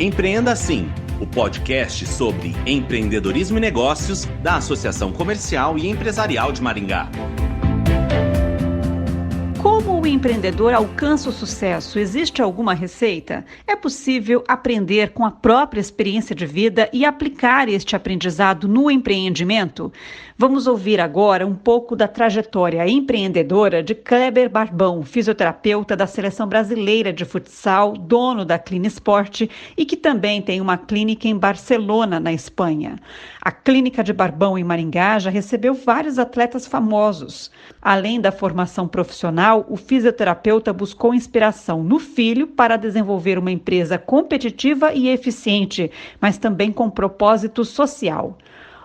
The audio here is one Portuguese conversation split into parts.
Empreenda Assim, o podcast sobre empreendedorismo e negócios da Associação Comercial e Empresarial de Maringá. Como o empreendedor alcança o sucesso? Existe alguma receita? É possível aprender com a própria experiência de vida e aplicar este aprendizado no empreendimento? Vamos ouvir agora um pouco da trajetória empreendedora de Kleber Barbão, fisioterapeuta da Seleção Brasileira de Futsal, dono da Clinisport e que também tem uma clínica em Barcelona, na Espanha. A Clínica de Barbão em Maringá já recebeu vários atletas famosos. Além da formação profissional, o fisioterapeuta buscou inspiração no filho para desenvolver uma empresa competitiva e eficiente, mas também com propósito social.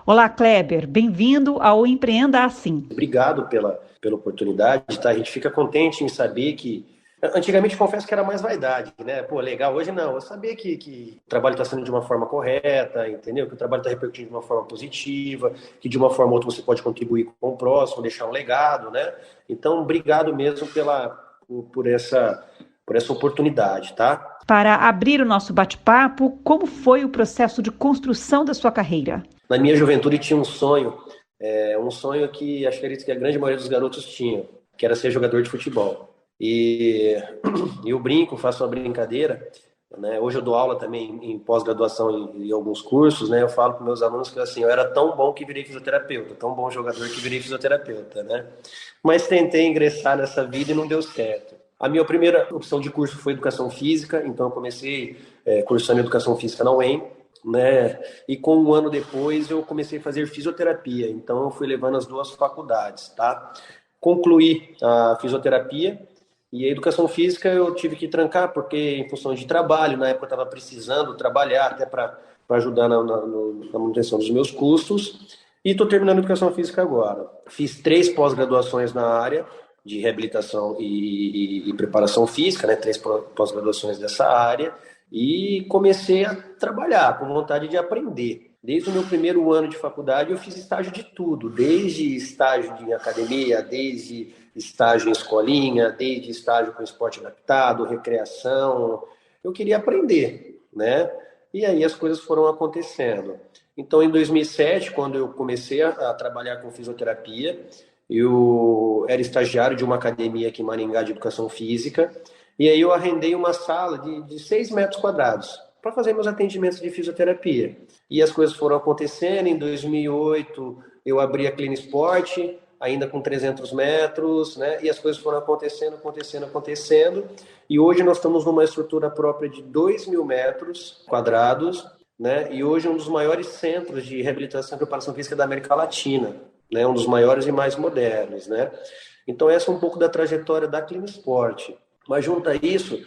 Olá, Kleber, bem-vindo ao Empreenda Assim. Obrigado pela oportunidade, tá? A gente fica contente em saber que... Antigamente, confesso que era mais vaidade, né? Pô, legal, hoje não. Eu sabia que o trabalho está sendo de uma forma correta, entendeu? Que o trabalho está repercutindo de uma forma positiva, que de uma forma ou outra você pode contribuir com o próximo, deixar um legado, né? Então, obrigado mesmo por essa oportunidade, tá? Para abrir o nosso bate-papo, como foi o processo de construção da sua carreira? Na minha juventude tinha um sonho que acho que a grande maioria dos garotos tinha, que era ser jogador de futebol. E eu brinco, faço uma brincadeira, né? Hoje eu dou aula também em pós-graduação em alguns cursos, né? Eu falo para meus alunos que assim, eu era tão bom que virei fisioterapeuta, tão bom jogador que virei fisioterapeuta, né? Mas tentei ingressar nessa vida e não deu certo. A minha primeira opção de curso foi educação física, então eu comecei cursando educação física na UEM, né? E com um ano depois eu comecei a fazer fisioterapia, então eu fui levando as duas faculdades, tá? Concluí a fisioterapia e a educação física eu tive que trancar, porque em função de trabalho, na época eu estava precisando trabalhar até para ajudar na manutenção dos meus custos, e estou terminando a educação física agora. Fiz 3 pós-graduações na área de reabilitação e preparação física, né? 3 pós-graduações dessa área, e comecei a trabalhar com vontade de aprender. Desde o meu primeiro ano de faculdade eu fiz estágio de tudo, desde estágio em academia, desde estágio em escolinha, desde estágio com esporte adaptado, recreação. Eu queria aprender, né? E aí as coisas foram acontecendo. Então, em 2007, quando eu comecei a trabalhar com fisioterapia, eu era estagiário de uma academia aqui em Maringá de educação física, e aí eu arrendei uma sala de 6 metros quadrados para fazer meus atendimentos de fisioterapia. E as coisas foram acontecendo. Em 2008, eu abri a Clinisport, ainda com 300 metros, né? E as coisas foram acontecendo. E hoje nós estamos numa estrutura própria de 2.000 metros quadrados, né? E hoje é um dos maiores centros de reabilitação e preparação física da América Latina, né? Um dos maiores e mais modernos, né? Então essa é um pouco da trajetória da Clinisport. Mas junto a isso,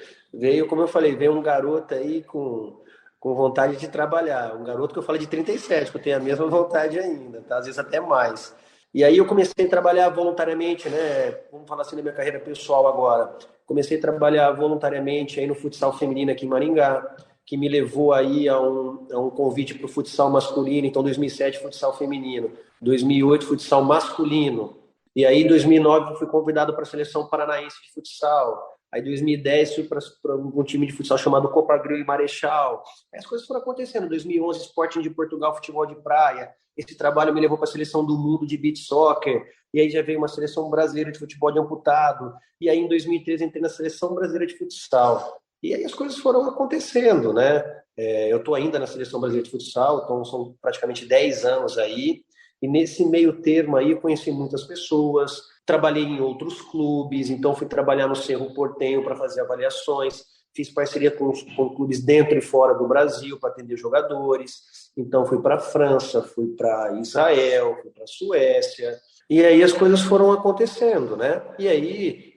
como eu falei, veio um garoto aí com vontade de trabalhar. Um garoto que eu falo de 37, que eu tenho a mesma vontade ainda, tá? Às vezes até mais. E aí eu comecei a trabalhar voluntariamente, né? Vamos falar assim da minha carreira pessoal agora. Comecei a trabalhar voluntariamente aí no futsal feminino aqui em Maringá, que me levou aí a um convite para o futsal masculino. Então, 2007, futsal feminino. 2008, futsal masculino. E aí, em 2009, eu fui convidado para a seleção paranaense de futsal. Aí, em 2010, fui para um time de futsal chamado Copagril e Marechal. As coisas foram acontecendo. Em 2011, Sporting de Portugal, futebol de praia. Esse trabalho me levou para a seleção do mundo de beach soccer. E aí já veio uma seleção brasileira de futebol de amputado. E aí, em 2013, entrei na seleção brasileira de futsal. E aí as coisas foram acontecendo, né? Eu estou ainda na seleção brasileira de futsal, então são praticamente 10 anos aí. E nesse meio termo aí eu conheci muitas pessoas, trabalhei em outros clubes, então fui trabalhar no Cerro Porteño para fazer avaliações, fiz parceria com clubes dentro e fora do Brasil para atender jogadores, então fui para a França, fui para Israel, fui para a Suécia, e aí as coisas foram acontecendo, né? E aí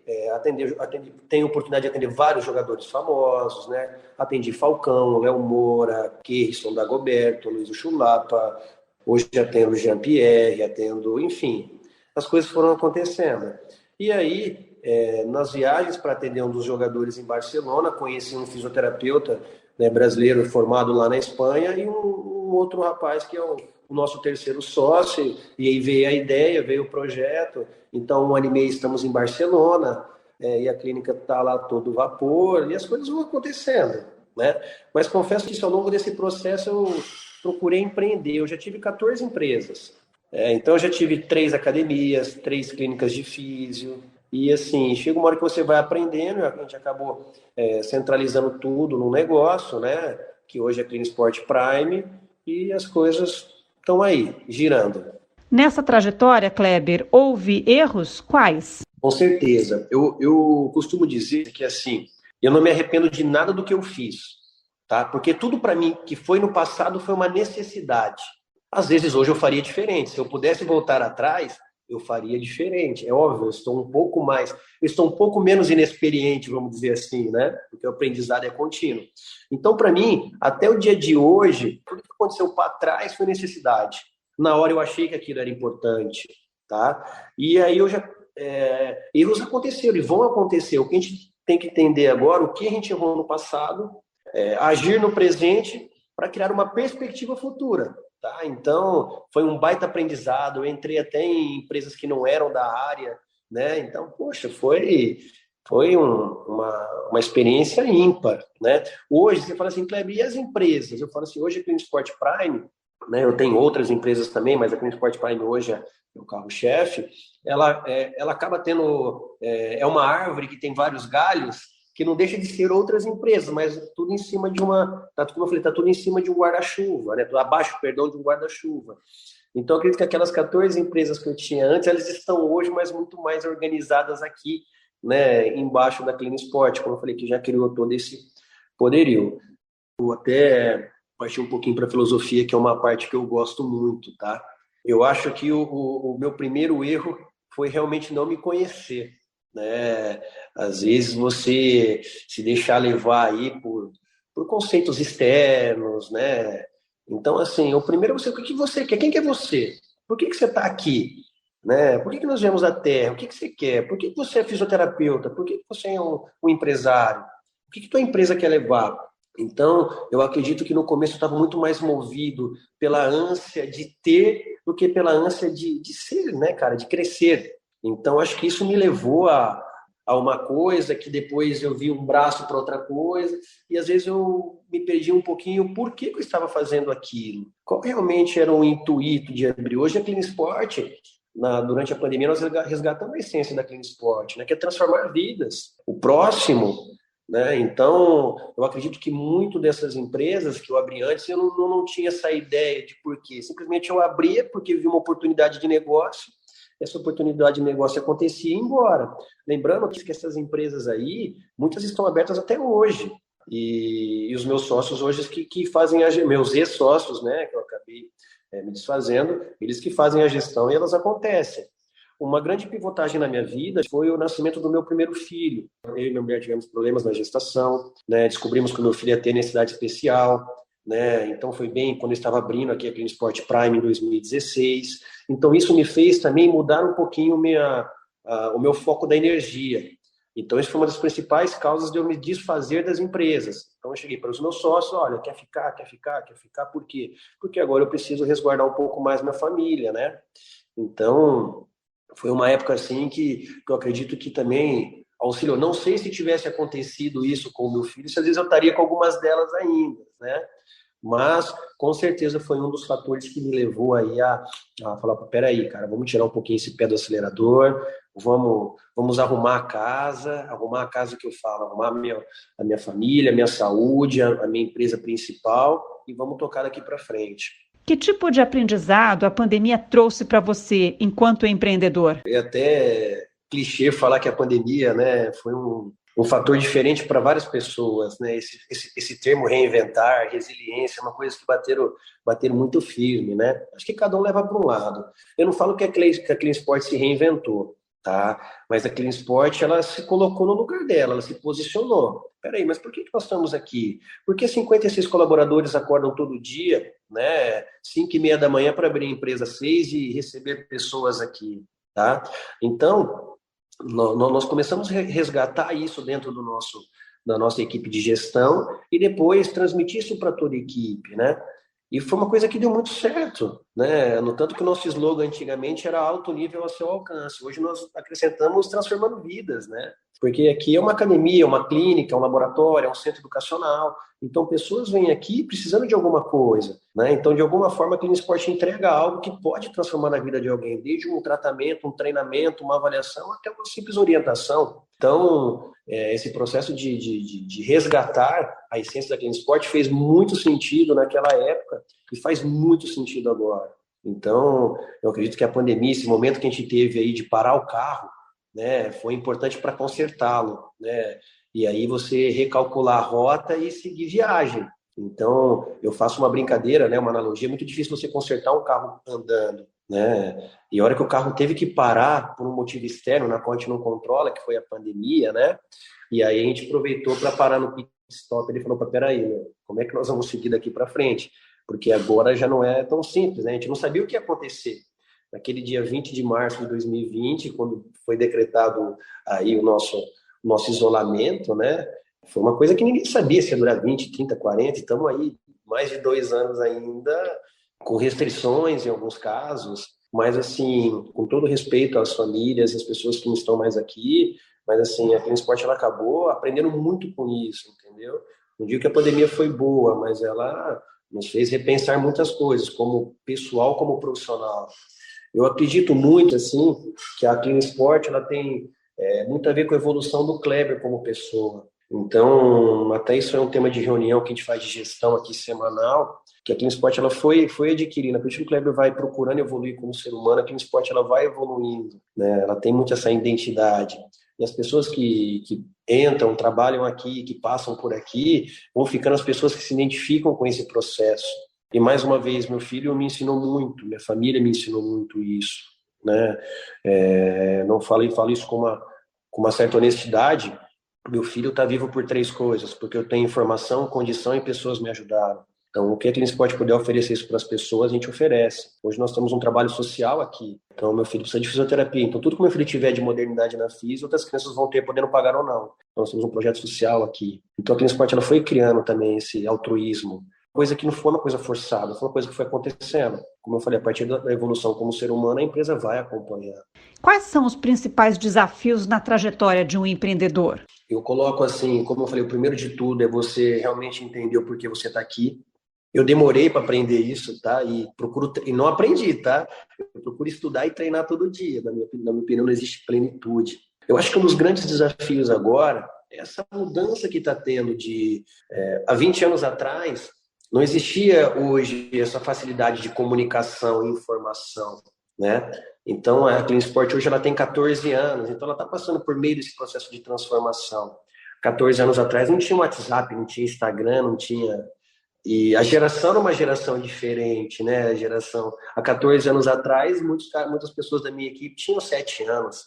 tenho a oportunidade de atender vários jogadores famosos, né? Atendi Falcão, Léo Moura, Keirson Dagoberto, Luiz Chulapa. Hoje atendo Jean-Pierre, enfim, as coisas foram acontecendo. E aí, nas viagens para atender um dos jogadores em Barcelona, conheci um fisioterapeuta, né, brasileiro formado lá na Espanha e um outro rapaz que é o nosso terceiro sócio, e aí veio a ideia, veio o projeto. Então, 1 ano e meio estamos em Barcelona, e a clínica está lá todo vapor, e as coisas vão acontecendo. né? Mas confesso que ao longo desse processo eu procurei empreender. Eu já tive 14 empresas. Então eu já tive 3 academias, 3 clínicas de físio. E assim, chega uma hora que você vai aprendendo, a gente acabou centralizando tudo num negócio, né? Que hoje é Clinisport Prime, e as coisas estão aí, girando. Nessa trajetória, Kleber, houve erros? Quais? Com certeza. Eu costumo dizer que, assim, eu não me arrependo de nada do que eu fiz, tá? Porque tudo para mim que foi no passado foi uma necessidade. Às vezes hoje eu faria diferente. Se eu pudesse voltar atrás, eu faria diferente. É óbvio, eu estou um pouco menos inexperiente, vamos dizer assim, né? Porque o aprendizado é contínuo. Então, para mim, até o dia de hoje, tudo que aconteceu para trás foi necessidade. Na hora eu achei que aquilo era importante, tá? E aí eu já erros aconteceram e vão acontecer. O que a gente tem que entender agora, o que a gente errou no passado, agir no presente para criar uma perspectiva futura. Tá? Então, foi um baita aprendizado. Eu entrei até em empresas que não eram da área, né? Então, poxa, foi uma experiência ímpar, né? Hoje, você fala assim, Kleber, e as empresas? Eu falo assim, hoje a Clinisport Prime, né? Eu tenho outras empresas também, mas a Clinisport Prime hoje é o carro-chefe. Ela acaba tendo... É uma árvore que tem vários galhos, que não deixa de ser outras empresas, mas tudo em cima de como eu falei, está tudo em cima de um guarda-chuva, né? Abaixo, perdão, de um guarda-chuva. Então, eu acredito que aquelas 14 empresas que eu tinha antes, elas estão hoje, mas muito mais organizadas aqui, né? Embaixo da Clinisport, como eu falei, que já criou todo esse poderio. Vou até partir um pouquinho para a filosofia, que é uma parte que eu gosto muito, tá? Eu acho que o meu primeiro erro foi realmente não me conhecer, né? Às vezes você se deixar levar aí por conceitos externos, né? Então, assim, o primeiro é você, o que você quer? Quem que é você? Por que você está aqui? Né? Por que nós viemos à Terra? O que você quer? Por que você é fisioterapeuta? Por que você é um empresário? O que tua empresa quer levar? Então, eu acredito que no começo eu estava muito mais movido pela ânsia de ter do que pela ânsia de ser, né, cara, de crescer. Então, acho que isso me levou a uma coisa que depois eu vi um braço para outra coisa, e às vezes eu me perdi um pouquinho por que eu estava fazendo aquilo. Qual realmente era o intuito de abrir? Hoje a Clinisport, durante a pandemia, nós resgatamos a essência da Clinisport, né, que é transformar vidas. O próximo, né? Então, eu acredito que muito dessas empresas que eu abri antes, eu não tinha essa ideia de porquê. Simplesmente eu abria porque vi uma oportunidade de negócio, essa oportunidade de negócio acontecia e ia embora. Lembrando que essas empresas aí, muitas estão abertas até hoje. E os meus sócios hoje que fazem, meus ex-sócios, né, que eu acabei me desfazendo, eles que fazem a gestão e elas acontecem. Uma grande pivotagem na minha vida foi o nascimento do meu primeiro filho. Eu e minha mulher tivemos problemas na gestação, né, descobrimos que o meu filho ia ter necessidade especial, né? Então foi bem quando eu estava abrindo aqui a Clinisport Prime em 2016. Então isso me fez também mudar um pouquinho o meu foco da energia. Então isso foi uma das principais causas de eu me desfazer das empresas. Então eu cheguei para os meus sócios, olha, quer ficar, por quê? Porque agora eu preciso resguardar um pouco mais minha família, né? Então foi uma época assim que eu acredito que também auxiliou. Não sei se tivesse acontecido isso com o meu filho, se às vezes eu estaria com algumas delas ainda, né? Mas, com certeza, foi um dos fatores que me levou aí a falar, peraí, cara, vamos tirar um pouquinho esse pé do acelerador, vamos arrumar a casa que eu falo, arrumar a minha família, a minha saúde, a minha empresa principal, e vamos tocar daqui para frente. Que tipo de aprendizado a pandemia trouxe para você enquanto empreendedor? É até clichê falar que a pandemia, né, foi um fator diferente para várias pessoas, né? Esse termo reinventar, resiliência, é uma coisa que bateram muito firme, né? Acho que cada um leva para um lado. Eu não falo que a Clinisport se reinventou, tá? Mas a Clinisport, ela se colocou no lugar dela, ela se posicionou. Peraí, mas por que nós estamos aqui? Por que 56 colaboradores acordam todo dia, né? 5:30 da manhã para abrir a empresa 6 e receber pessoas aqui, tá? Então, nós começamos a resgatar isso dentro da nossa equipe de gestão e depois transmitir isso para toda a equipe, né? E foi uma coisa que deu muito certo, né? No tanto que o nosso slogan antigamente era alto nível ao seu alcance. Hoje nós acrescentamos transformando vidas, né? Porque aqui é uma academia, uma clínica, um laboratório, é um centro educacional. Então, pessoas vêm aqui precisando de alguma coisa, né? Então, de alguma forma, a Clean Sport entrega algo que pode transformar na vida de alguém, desde um tratamento, um treinamento, uma avaliação, até uma simples orientação. Então, esse processo de resgatar a essência da Clean Sport fez muito sentido naquela época e faz muito sentido agora. Então, eu acredito que a pandemia, esse momento que a gente teve aí de parar o carro, né, foi importante para consertá-lo, né? E aí você recalcular a rota e seguir viagem. Então, eu faço uma brincadeira, né, uma analogia, é muito difícil você consertar um carro andando, né? E a hora que o carro teve que parar por um motivo externo, na qual a gente não controla, que foi a pandemia, né? E aí a gente aproveitou para parar no pit stop. Ele falou: peraí, né, como é que nós vamos seguir daqui para frente? Porque agora já não é tão simples, né? A gente não sabia o que ia acontecer. Naquele dia 20 de março de 2020, quando foi decretado aí o nosso isolamento, né? Foi uma coisa que ninguém sabia se ia durar 20, 30, 40, estamos aí mais de 2 anos ainda, com restrições em alguns casos, mas assim, com todo respeito às famílias, às pessoas que não estão mais aqui, mas assim, a Clean Sport ela acabou aprendendo muito com isso, entendeu? Não digo que a pandemia foi boa, mas ela nos fez repensar muitas coisas, como pessoal, como profissional. Eu acredito muito, assim, que a Clean Sport ela tem muito a ver com a evolução do Kleber como pessoa. Então, até isso é um tema de reunião que a gente faz de gestão aqui semanal, que a Clean Sport ela foi adquirindo. Por isso que o Kleber vai procurando evoluir como ser humano, a Clean Sport ela vai evoluindo, né? Ela tem muito essa identidade. E as pessoas que entram, trabalham aqui, que passam por aqui, vão ficando as pessoas que se identificam com esse processo. E mais uma vez, meu filho me ensinou muito, minha família me ensinou muito isso, né? Não falo isso com uma certa honestidade. Meu filho está vivo por 3 coisas, porque eu tenho informação, condição e pessoas me ajudaram. Então, o que a Clean Sport puder oferecer isso para as pessoas, a gente oferece. Hoje nós temos um trabalho social aqui. Então, meu filho precisa de fisioterapia. Então, tudo que meu filho tiver de modernidade na fisio, outras crianças vão ter, podendo pagar ou não. Então, nós temos um projeto social aqui. Então, a Clean Sport ela foi criando também esse altruísmo. Coisa que não foi uma coisa forçada, foi uma coisa que foi acontecendo. Como eu falei, a partir da evolução como ser humano, a empresa vai acompanhar. Quais são os principais desafios na trajetória de um empreendedor? Eu coloco assim, como eu falei, o primeiro de tudo é você realmente entender o porquê você está aqui. Eu demorei para aprender isso, tá? E não aprendi, tá? Eu procuro estudar e treinar todo dia. Na minha opinião, não existe plenitude. Eu acho que um dos grandes desafios agora é essa mudança que está tendo há 20 anos atrás, não existia hoje essa facilidade de comunicação e informação, né? Então, a Clean Sport hoje ela tem 14 anos, então ela está passando por meio desse processo de transformação. 14 anos atrás não tinha WhatsApp, não tinha Instagram, não tinha... E a geração era uma geração diferente, né? Há 14 anos atrás, muitas pessoas da minha equipe tinham 7 anos.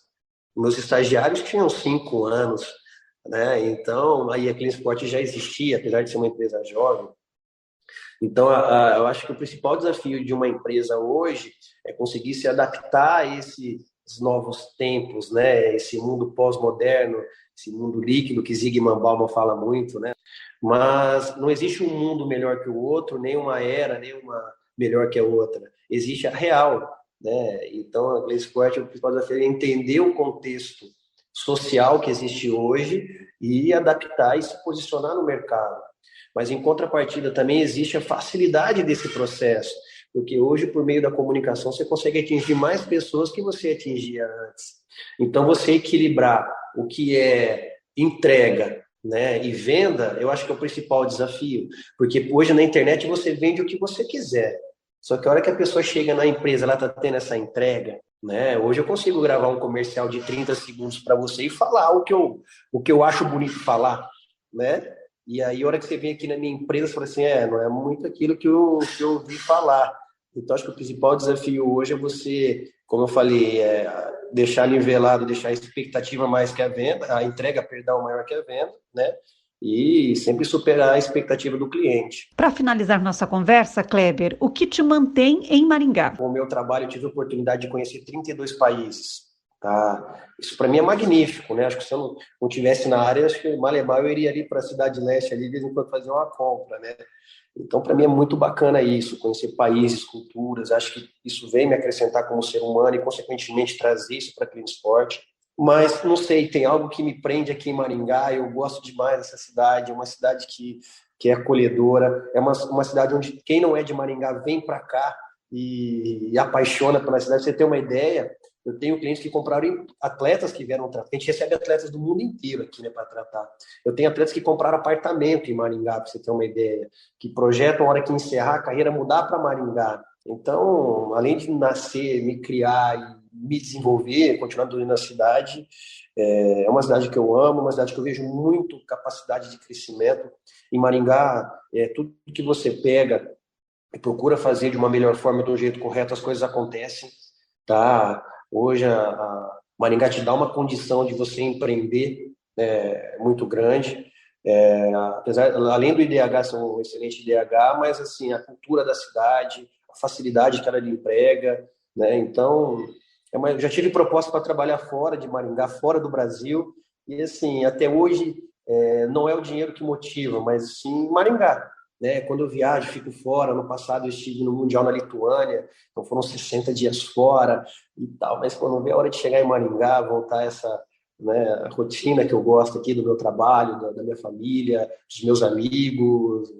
Meus estagiários tinham 5 anos, né? Então, aí a Clean Sport já existia, apesar de ser uma empresa jovem. Então, eu acho que o principal desafio de uma empresa hoje é conseguir se adaptar a esses novos tempos, né? Esse mundo pós-moderno, esse mundo líquido que Zygmunt Bauman fala muito, né? Mas não existe um mundo melhor que o outro, nem uma era, nem uma melhor que a outra. Existe a real, né? Então, a Clean Sport, o principal desafio é entender o contexto social que existe hoje e adaptar e se posicionar no mercado. Mas, em contrapartida, também existe a facilidade desse processo, porque hoje, por meio da comunicação, você consegue atingir mais pessoas que você atingia antes. Então, você equilibrar o que é entrega, né, e venda, eu acho que é o principal desafio, porque hoje na internet você vende o que você quiser, só que a hora que a pessoa chega na empresa, ela está tendo essa entrega, né? Hoje eu consigo gravar um comercial de 30 segundos para você e falar o que eu acho bonito falar, né? E aí, a hora que você vem aqui na minha empresa, você fala assim, não é muito aquilo que eu ouvi falar. Então, acho que o principal desafio hoje é você, como eu falei, deixar nivelado, deixar a expectativa mais que a venda, a entrega, perdão, maior que a venda, né? E sempre superar a expectativa do cliente. Para finalizar nossa conversa, Kleber, o que te mantém em Maringá? Com o meu trabalho, eu tive a oportunidade de conhecer 32 países. Tá? Isso para mim é magnífico, né? Acho que se eu não tivesse na área, acho que Malemar eu iria ali para a Cidade Leste ali de vez em quando fazer uma compra, né? Então para mim é muito bacana isso, conhecer países, culturas. Acho que isso vem me acrescentar como ser humano e consequentemente trazer isso para a Clean Sport. Mas não sei, tem algo que me prende aqui em Maringá. Eu gosto demais dessa cidade, é uma cidade que é acolhedora, é uma cidade onde quem não é de Maringá vem para cá e apaixona pela cidade. Pra você ter uma ideia, eu tenho clientes que compraram atletas que vieram tratar. A gente recebe atletas do mundo inteiro aqui, né, para tratar. Eu tenho atletas que compraram apartamento em Maringá, para você ter uma ideia, que projetam, a hora que encerrar a carreira, mudar para Maringá. Então, além de nascer, me criar e me desenvolver, continuar dormindo na cidade, é uma cidade que eu amo, uma cidade que eu vejo muito capacidade de crescimento. Em Maringá, tudo que você pega e procura fazer de uma melhor forma, de um jeito correto, as coisas acontecem, tá? Hoje, a Maringá te dá uma condição de você empreender muito grande. Além do IDH ser um excelente IDH, mas assim, a cultura da cidade, a facilidade que ela lhe emprega, né? Então, eu já tive proposta para trabalhar fora de Maringá, fora do Brasil, e assim, até hoje não é o dinheiro que motiva, mas sim Maringá, né? Quando eu viajo, fico fora. Ano passado eu estive no Mundial na Lituânia, então foram 60 dias fora e tal, mas quando vem a hora de chegar em Maringá, voltar essa, né, a rotina que eu gosto aqui do meu trabalho, da minha família, dos meus amigos.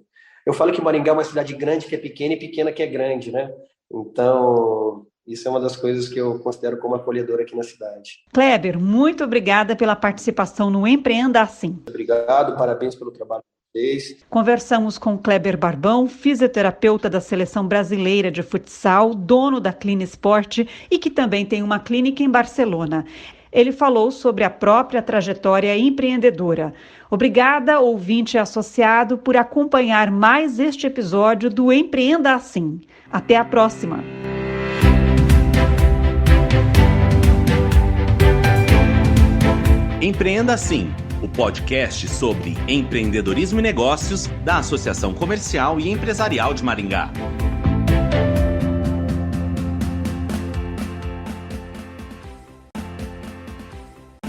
Eu falo que Maringá é uma cidade grande que é pequena e pequena que é grande, né? Então, isso é uma das coisas que eu considero como acolhedora aqui na cidade. Kleber, muito obrigada pela participação no Empreenda Assim. Obrigado, parabéns pelo trabalho de vocês. Conversamos com Kleber Barbão, fisioterapeuta da Seleção Brasileira de Futsal, dono da Clean Sport e que também tem uma clínica em Barcelona. Ele falou sobre a própria trajetória empreendedora. Obrigada, ouvinte e associado, por acompanhar mais este episódio do Empreenda Assim. Até a próxima! Empreenda Assim, o podcast sobre empreendedorismo e negócios da Associação Comercial e Empresarial de Maringá.